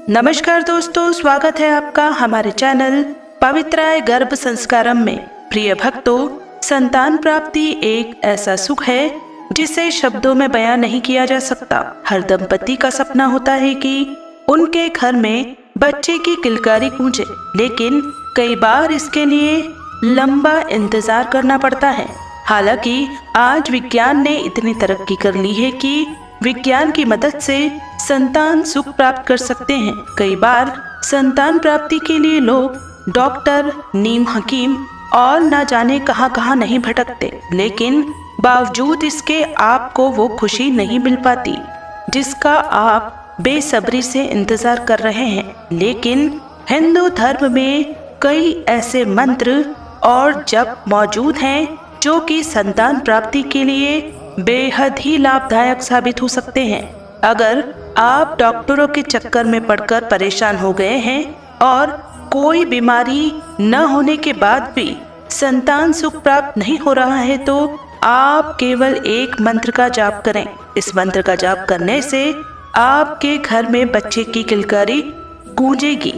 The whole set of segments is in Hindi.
नमस्कार दोस्तों, स्वागत है आपका हमारे चैनल पवित्राय गर्भ संस्कारम में। प्रिय भक्तों, संतान प्राप्ति एक ऐसा सुख है जिसे शब्दों में बयां नहीं किया जा सकता। हर दंपति का सपना होता है कि उनके घर में बच्चे की किलकारी गूंजे, लेकिन कई बार इसके लिए लंबा इंतजार करना पड़ता है। हालांकि आज विज्ञान ने इतनी तरक्की कर ली है कि विज्ञान की मदद से संतान सुख प्राप्त कर सकते हैं। कई बार संतान प्राप्ति के लिए लोग डॉक्टर, नीम हकीम और न जाने कहां नहीं भटकते, लेकिन बावजूद इसके आपको वो खुशी नहीं मिल पाती जिसका आप बेसब्री से इंतजार कर रहे हैं। लेकिन हिंदू धर्म में कई ऐसे मंत्र और जप मौजूद हैं जो कि संतान प्राप्ति के लिए बेहद ही लाभदायक साबित हो सकते हैं। अगर आप डॉक्टरों के चक्कर में पड़कर परेशान हो गए हैं और कोई बीमारी न होने के बाद भी संतान सुख प्राप्त नहीं हो रहा है, तो आप केवल एक मंत्र का जाप करें। इस मंत्र का जाप करने से आपके घर में बच्चे की किलकारी गूंजेगी।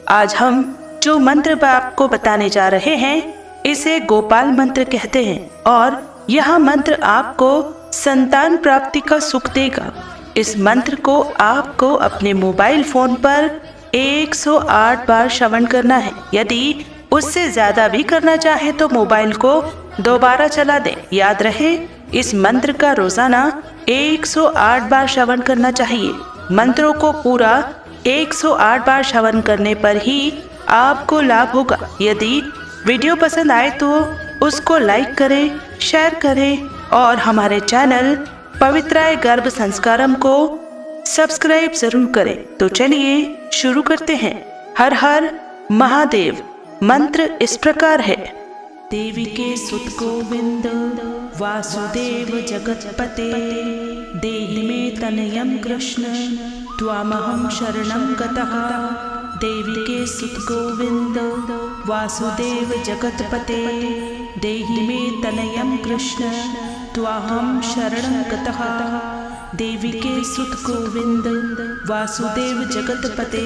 आज हम जो मंत्र आपको बताने जा रहे हैं इसे गोपाल मंत्र कहते हैं और यह मंत्र आपको संतान प्राप्ति का सुख देगा। इस मंत्र को आपको अपने मोबाइल फोन पर 108 बार श्रवण करना है। यदि उससे ज्यादा भी करना चाहे तो मोबाइल को दोबारा चला दें। याद रहे, इस मंत्र का रोजाना 108 बार श्रवण करना चाहिए। मंत्रों को पूरा 108 बार श्रवण करने पर ही आपको लाभ होगा। यदि वीडियो पसंद आए तो उसको लाइक करें, शेयर करें और हमारे चैनल पवित्राय गर्भ संस्कारम को सब्सक्राइब जरूर करें। तो चलिए शुरू करते हैं। हर हर महादेव। मंत्र इस प्रकार है। देवी के सुत गोविंद वासुदेव जगतपते, देहि मे तनयं कृष्ण त्वामहं शरणं गतः। देवी के सुत गोविंद वासुदेव जगतपते, देहि मे तनयं कृष्ण त्वाहं शरणं गतः। देवी के सुत गोविंद वासुदेव जगतपते,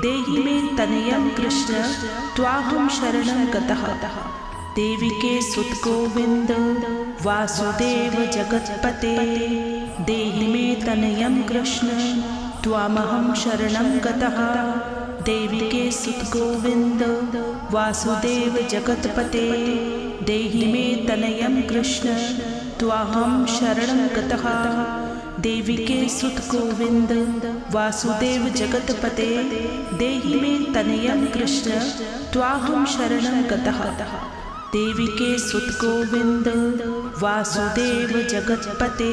देहि मे तनयं कृष्ण त्वाहं शरणं गतः। देवी के सुत गोविंद वासुदेव जगतपते, देहि मे तनयं कृष्ण त्वामहं शरणं गतः। देवी के सुत गोविंद वासुदेव जगतपते, देहि मे तनयं कृष्ण त्वाहं शरणं गतः। देवी के सुत गोविंद वासुदेव जगतपते, देहि मे तनयं कृष्ण त्वाहं शरणं गतः। देवी के सुत गोविंद वासुदेव जगतपते,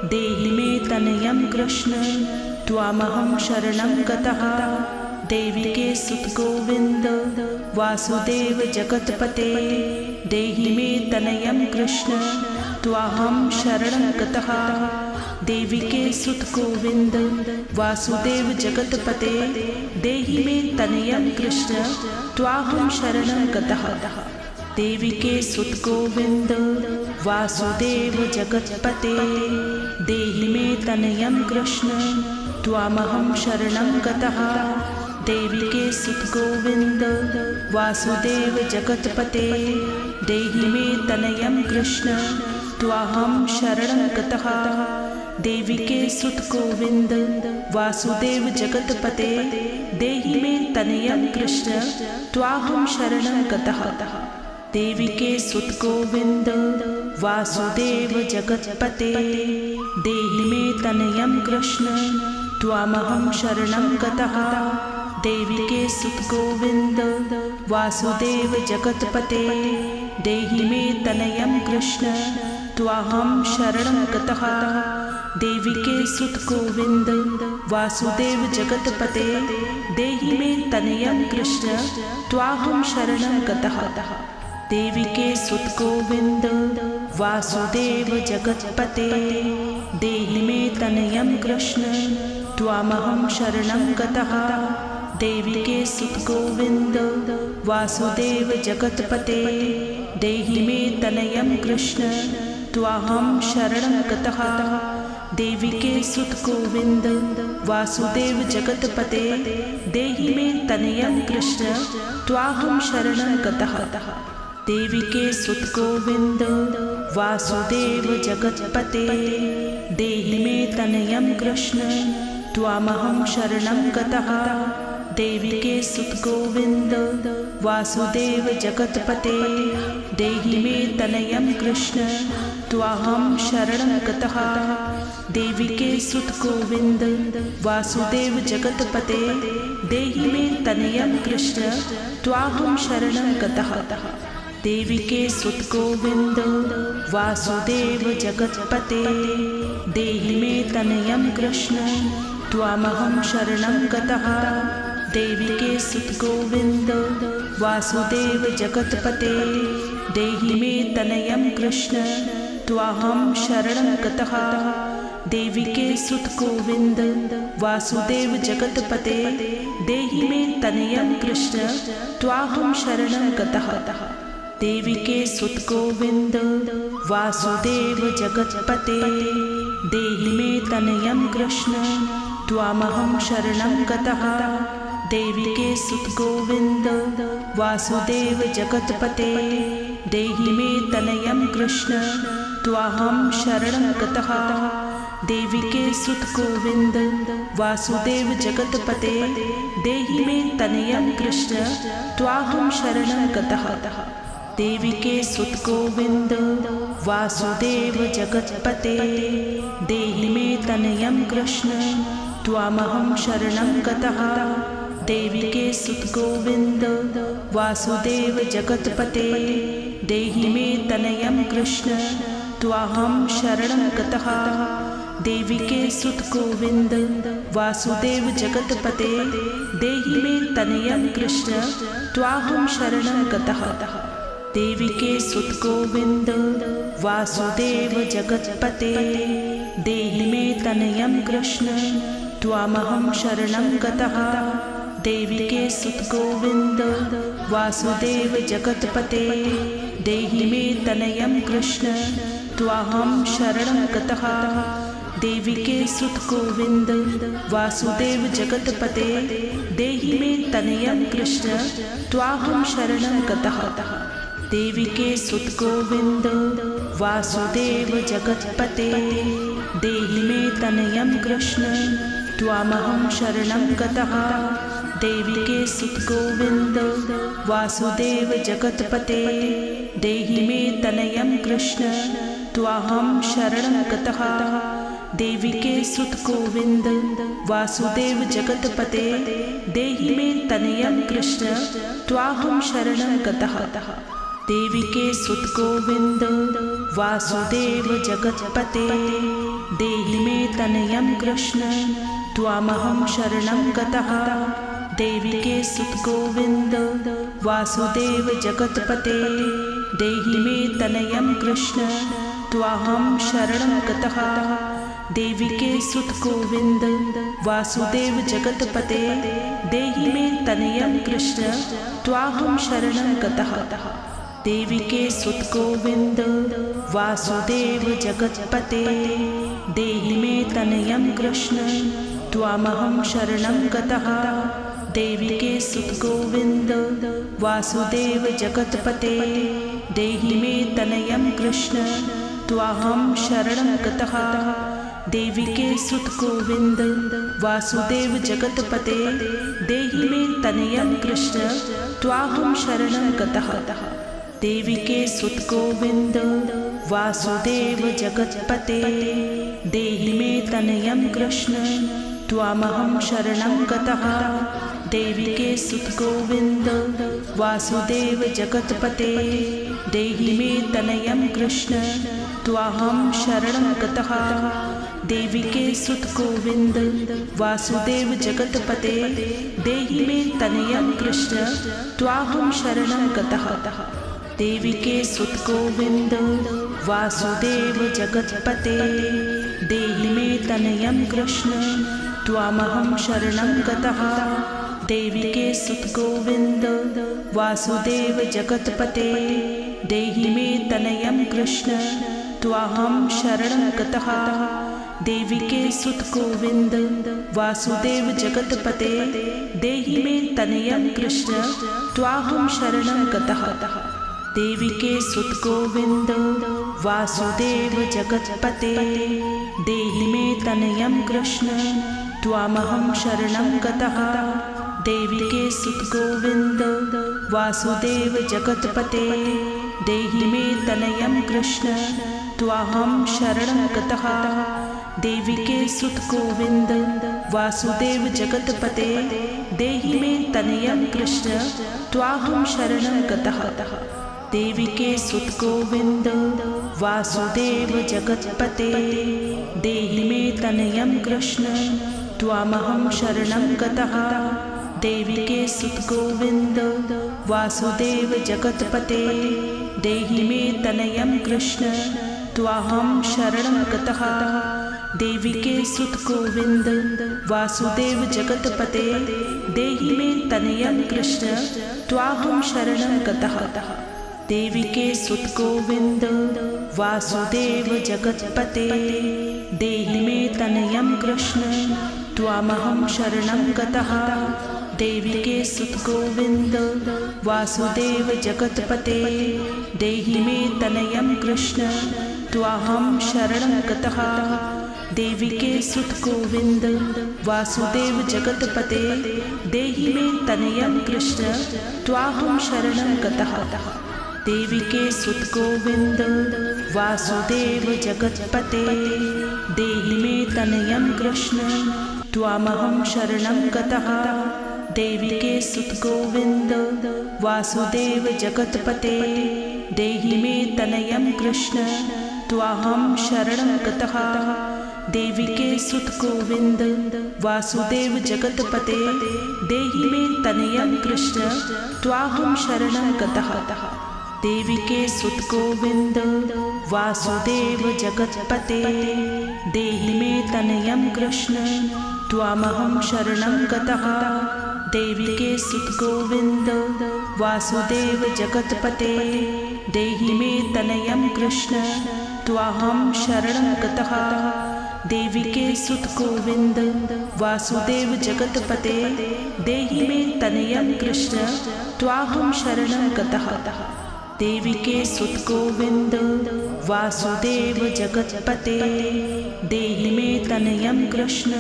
देहि मे तनयं कृष्ण त्वामहं शरणं गतः। देवी के सुत गोविंद वासुदेव जगतपते, देहि मे तनयं कृष्ण त्वाहं शरणं गतः। देवी के सुत गोविंद वासुदेव जगतपते, देहि मे तनयं कृष्ण त्वाहं शरणं गतः। देवी के सुत गोविंद वासुदेव जगतपते, देहि मे तनयं कृष्ण त्वामहं शरणं गतः। देवी के सुत गोविंद वासुदेव जगतपते, देहि मे तनयं कृष्ण त्वाहं शरणं गतः। देवी के सुत गोविंद वासुदेव जगतपते, देहि मे तनयं कृष्ण त्वाहं शरणं गतः। देवी के सुत गोविंद वासुदेव जगतपते, देहि मे तनयं कृष्ण त्वामहं शरणं गतः। देवी के सुत गोविंद वासुदेव जगतपते, देहि मे तनयं कृष्ण त्वाहं शरणं गतः। देवी के सुत गोविंद वासुदेव जगतपते, देहि मे तनयं कृष्ण त्वाहं शरणं गतः। देवी के सुत गोविंद वासुदेव जगतपते, देहि मे तनयं कृष्ण त्वामहं शरणं गतः। देवी के सुत गोविंद वासुदेव जगतपते, देहि मे तनयं कृष्ण त्वाहं शरणं गतः। देवी के सुत गोविंद वासुदेव जगतपते देहि मे तनयं कृष्ण त्वाहं शरणं गतः। देवी के सुत गोविंद वासुदेव जगतपते देहि मे तनयं कृष्ण त्वामहं शरणं गतः। देवी के सुत गोविंद वासुदेव जगतपते देहि मे तनयं कृष्ण त्वाहं शरणं गतः। देवी के सुत गोविंद वासुदेव जगतपते देहि मे तनयं कृष्ण त्वाहं शरणं गतः। देवी के सुत गोविंद वासुदेव जगतपते देहि मे तनयं कृष्ण त्वामहं शरणं गतः। देवी के सुत गोविंद वासुदेव जगतपते देहि मे तनयं कृष्ण त्वाहं शरणं गतः। देवी के सुत गोविंद वासुदेव जगतपते देहि मे तनयं कृष्ण त्वाहं शरणं गतः। देवी के सुत गोविंद वासुदेव जगतपते देहि मे तनयं कृष्ण त्वामहं शरणं गतः। देवी के सुत गोविंद वासुदेव जगतपते देहि मे तनयं कृष्ण त्वाहं शरणं गतः। देवी के सुत गोविंद वासुदेव जगतपते देहि मे तनयं कृष्ण त्वाहं शरणं गतः। देवी के सुत गोविंद वासुदेव जगतपते देहि मे तनयं कृष्ण त्वामहं शरणं गतः। देवी के सुत गोविंद वासुदेव जगतपते देहि मे तनयं कृष्ण त्वाहं शरणं गतः। देवी के सुत गोविंद वासुदेव जगतपते देहि मे तनयं कृष्ण त्वाहं शरणं गतः। देवी के सुत गोविंद वासुदेव जगतपते देहि मे तनयं कृष्ण त्वामहं शरणं गतः। देवी के सुत गोविंद वासुदेव जगतपते देहि मे तनयं कृष्ण त्वाहं शरणं गतः। देवी के सुत गोविंद वासुदेव जगतपते देहि मे तनयं कृष्ण त्वाहं शरणं गतः। देवी के सुत गोविंद वासुदेव जगतपते देहि मे तनयं कृष्ण त्वामहं शरणं गतः। देवी के सुत गोविंद वासुदेव जगतपते देहि मे तनयं कृष्ण त्वाहं शरणं गतः। देवी के सुत गोविंद वासुदेव जगतपते देहि मे तनयं कृष्ण त्वाहं शरणं गतः। देवी के सुत गोविंद वासुदेव जगतपते देहि मे तनयं कृष्ण त्वामहं शरणं गतः। देवी के सुत गोविंद वासुदेव जगतपते देहि मे तनयं कृष्ण त्वाहं शरणं गतः। देवी के सुत गोविंद वासुदेव जगतपते देहि मे तनयं कृष्ण त्वाहं शरणं गतः। देवी के सुत गोविंद वासुदेव जगतपते देहि मे तनयं कृष्ण त्वामहं शरणं गतः। देवी के सुत गोविंद वासुदेव जगतपते देहि मे तनयं कृष्ण त्वाहं शरणं गतः। देवी के सुत गोविंद वासुदेव जगतपते देहि मे तनयं कृष्ण त्वाहं शरणं गतः। देवी के सुत गोविंद वासुदेव जगतपते देहि मे तनयं कृष्ण त्वामहं शरणं गतः। देवी के सुत गोविंद वासुदेव जगतपते देहि मे तनयं कृष्ण त्वाहं शरणं गतः। देवी के सुत गोविंद वासुदेव जगतपते देहि मे तनयं कृष्ण त्वाहं शरणं गतः। देवी के सुत गोविंद वासुदेव जगतपते देहि मे तनयं कृष्ण त्वामहं शरणं गतः। देवी के सुत गोविंद वासुदेव जगतपते देहि मे तनयं कृष्ण त्वाहं शरणं गतः। देवी के सुत गोविंद वासुदेव जगतपते देहि मे तनयं कृष्ण त्वाहं शरणं गतः। देवी के सुत गोविंद वासुदेव जगतपते देहि मे तनयं कृष्ण त्वामहं शरणं गतः। देवी के सुत गोविंद वासुदेव जगतपते देहि मे तनयं कृष्ण त्वाहं शरणं गतः। देवी के सुत गोविंद वासुदेव जगतपते देहि मे तनयं कृष्ण त्वाहं शरणं गतः। देवी के सुत गोविंद वासुदेव जगतपते देहि मे तनयं कृष्ण त्वामहं शरणं गतः। देवी के सुत गोविंद वासुदेव जगतपते देहि मे तनयं कृष्ण त्वाहं शरणं गतः। देवी के सुत गोविंद वासुदेव जगतपते देहि मे तनयं कृष्ण त्वाहं शरणं गतः। देवी के सुत गोविंद वासुदेव जगतपते देहि मे तनयं कृष्ण त्वामहं शरणं गतः। देवी के सुत गोविंद वासुदेव जगतपते देहि मे तनयं कृष्ण त्वाहं शरणं गतः। देवी के सुत गोविंद वासुदेव जगतपते देहि मे तनयं कृष्ण त्वाहं शरणं गतः। देवी के सुत गोविंद वासुदेव जगतपते देहि मे तनयं कृष्ण त्वामहं शरणं गतः। देवी के सुत गोविंद वासुदेव जगतपते देहि मे तनयं कृष्ण त्वाहं शरणं गतः। देवी के सुत गोविंद वासुदेव जगतपते देहि मे तनयं कृष्ण त्वाहं शरणं गतः। देवी के सुत गोविंद वासुदेव जगतपते देहि मे तनयं कृष्ण त्वामहं शरणं गतः। देवी के सुत गोविंद वासुदेव जगतपते देहि मे तनयं कृष्ण त्वाहं शरणं गतः। देवी के सुत गोविंद वासुदेव जगतपते देहि मे तनयं कृष्ण त्वाहं शरणं गतः। देवी के सुत गोविंद वासुदेव जगतपते देहि मे तनयं कृष्ण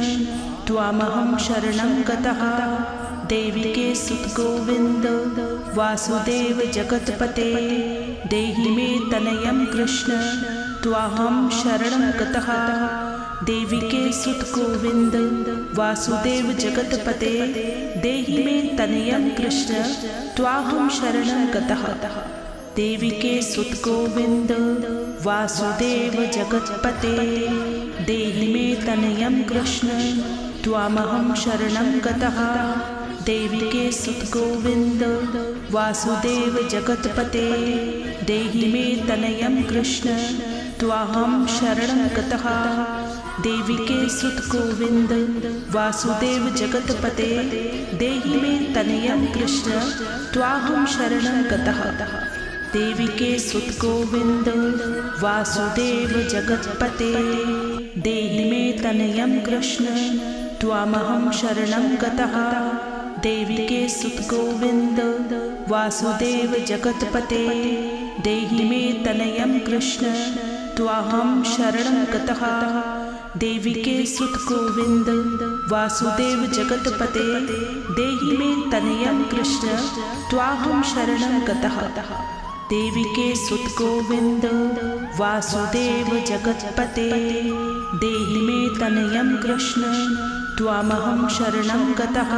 त्वामहं शरणं गतः। देवी के सुत गोविंद वासुदेव जगतपते देहि मे तनयं कृष्ण त्वाहं शरणं गतः। देवी के सुत गोविंद वासुदेव जगतपते देहि मे तनयं कृष्ण त्वाहं शरणं गतः। देवी के सुत गोविंद वासुदेव जगतपते देहि मे तनयं कृष्ण त्वामहं शरणं गतः। देवी के सुत गोविंद वासुदेव जगतपते देहि मे तनयं कृष्ण त्वाहं शरणं गतः। देवी के सुत गोविंद वासुदेव जगतपते देहि मे तनयं कृष्ण त्वाहं शरणं गतः। देवी के सुत गोविंद वासुदेव जगतपते देहि मे तनयं कृष्ण त्वामहं शरणं गतः। देवी के सुत गोविंद वासुदेव जगतपते देहि मे तनयं कृष्ण त्वाहं शरणं गतः। देवी के सुत गोविंद वासुदेव जगतपते देहि मे तनयं कृष्ण त्वाहं शरणं गतः। देवी के सुत गोविंद वासुदेव जगतपते देहि मे तनयं कृष्ण त्वामहं शरणं गतः।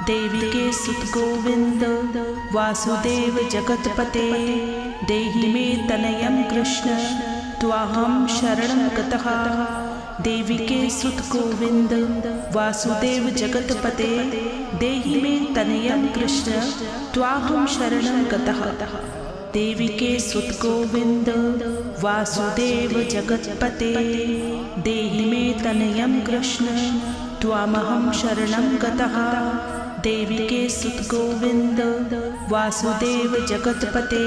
देवी के सुत गोविंद वासुदेव जगतपते देहि मे तनयं कृष्ण त्वाहं शरणं गतः। देवी के सुत गोविंद वासुदेव जगतपते देहि मे तनयं कृष्ण त्वाहं शरणं गतः। देवी के सुत गोविंद वासुदेव जगतपते देहि मे तनयं कृष्ण त्वामहं शरणं गतः। देवी के सुत गोविंद वासुदेव जगतपते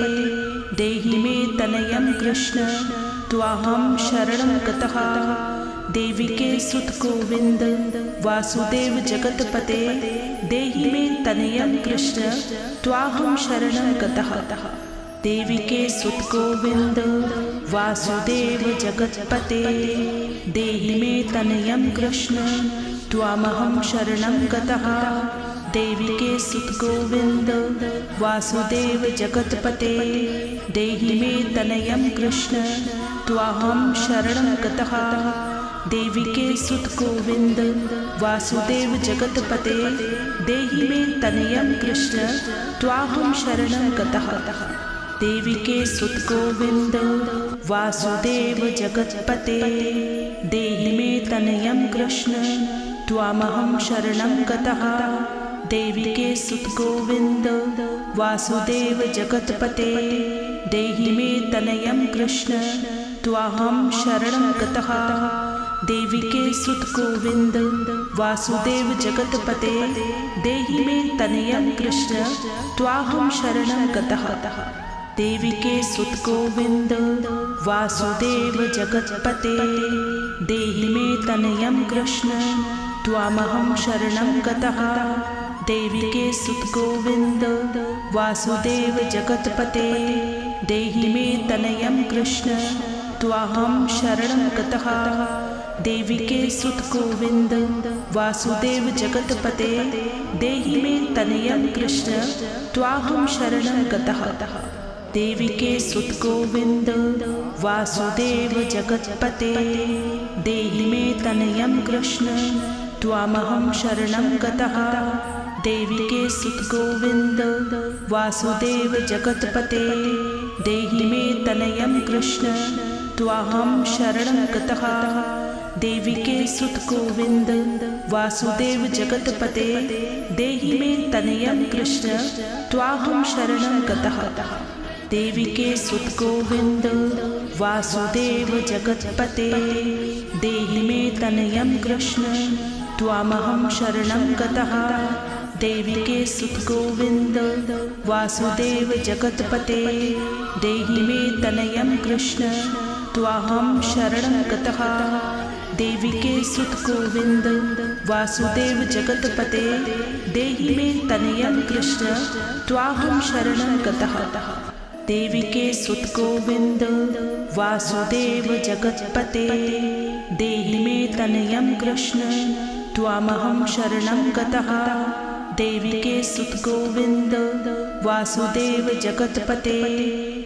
देहि मे तनयं कृष्ण त्वाहं शरणं गतः। देवी के सुत गोविंद वासुदेव जगतपते देहि मे तनयं कृष्ण त्वाहं शरणं गतः। देवी के सुत गोविंद वासुदेव जगतपते देहि मे तनयं कृष्ण त्वामहं शरणं गतः। देवी के सुत गोविंद वासुदेव जगतपते देहि मे तनयं कृष्ण त्वाहं शरणं गतः। देवी के सुत गोविंद वासुदेव जगतपते देहि मे तनयं कृष्ण त्वाहं शरणं गतः। देवी के सुत गोविंद वासुदेव जगतपते देहि मे तनयं कृष्ण त्वामहं शरणं गतः। देवी के सुत गोविंद वासुदेव जगतपते देहि मे तनयं कृष्ण त्वाहं शरणं गतः। देवी के सुत गोविंद वासुदेव जगतपते देहि मे तनयं कृष्ण त्वाहं शरणं गतः। देवी के सुत गोविंद वासुदेव जगतपते देहि मे तनयं कृष्ण त्वामहं शरणं गतः। देवी के सुत गोविंद वासुदेव जगतपते देहि मे तनयं कृष्ण त्वाहं शरणं गतः। देवी के सुत गोविंद वासुदेव जगतपते देहि मे तनयं कृष्ण त्वाहं शरणं गतः। देवी के सुत गोविंद वासुदेव जगतपते देहि मे तनयं कृष्ण त्वामहं शरणं गतः। देवी के सुत गोविंद वासुदेव जगतपते देहि मे तनयं कृष्ण त्वाहं शरणं गतः। देवी के सुत गोविंद वासुदेव जगतपते देहि मे तनयं कृष्ण त्वाहं शरणं गतः। देवी के सुत गोविंद वासुदेव जगतपते देहि मे तनयं कृष्ण त्वामहं शरणं गतः। देवी के सुत गोविंद वासुदेव जगतपते देहि मे तनयं कृष्ण त्वाहं शरणं गतः। देवी के सुत गोविंद वासुदेव जगतपते देहि मे तनयं कृष्ण त्वाहं शरणं गतः। देवी के सुत गोविंद वासुदेव जगतपते देहि मे तनयं कृष्ण त्वामहं शरणं गतः। देवी के सुत गोविंद वासुदेव जगतपते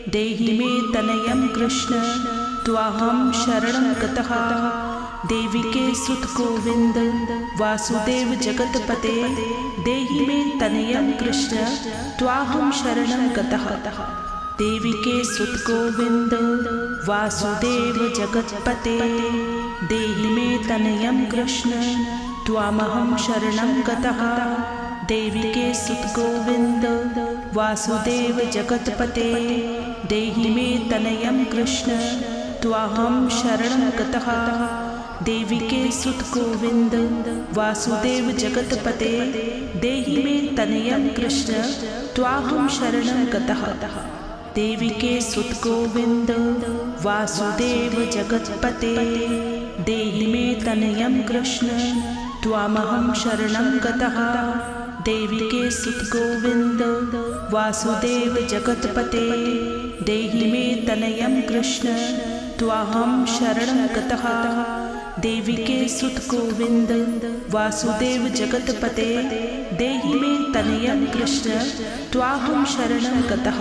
देहि मे तनयं कृष्ण त्वाहं शरणं गतः। देवी के सुत गोविंद वासुदेव जगतपते देहि मे तनयं कृष्ण त्वाहं शरणं गतः। देवी के सुत गोविंद वासुदेव जगतपते देहि मे तनयं कृष्ण त्वामहं शरणं गतः। देवी के सुत गोविंद वासुदेव जगतपते देहि मे तनयं कृष्ण त्वाहं शरणं गतः। देवी के सुत गोविंद वासुदेव जगतपते देहि मे तनयं कृष्ण त्वाहं शरणं गतः। देवी के सुत गोविंद वासुदेव जगतपते देहि मे तनयं कृष्ण त्वामहं शरणं गतः। देवी के सुत गोविंद वासुदेव जगतपते देहि मे तनयं कृष्ण त्वाहं शरणं गतः। देवी के सुत गोविंद वासुदेव जगतपते देहि मे तनयं कृष्ण त्वाहं शरणं गतः।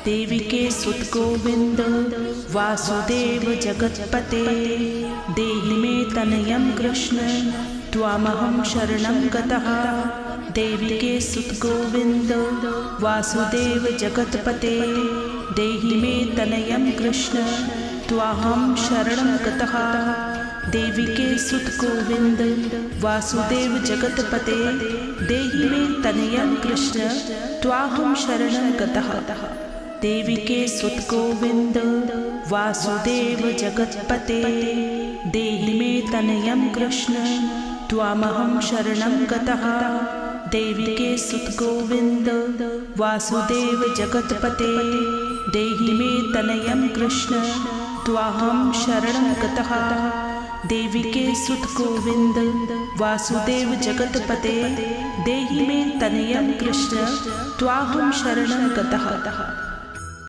देवी के सुत गोविंद वासुदेव जगतपते देहि मे तनयं कृष्ण त्वामहं शरणं गतः। देवी के सुत गोविंद वासुदेव जगतपते देहि मे तनयं कृष्ण त्वाहं शरणं गतः। देवी के सुत गोविंद वासुदेव जगतपते देहि मे तनयं कृष्ण त्वाहं शरणं गतः। देवी के सुत गोविंद वासुदेव जगतपते देहि मे तनयं कृष्ण त्वामहं शरणं गतः। देवी के सुत गोविंद वासुदेव जगतपते देहि मे तनयं कृष्ण त्वाहं शरणं गतः। देवी के सुत गोविंद वासुदेव जगतपते देहि मे तनयं कृष्ण त्वाहं शरणं गतः।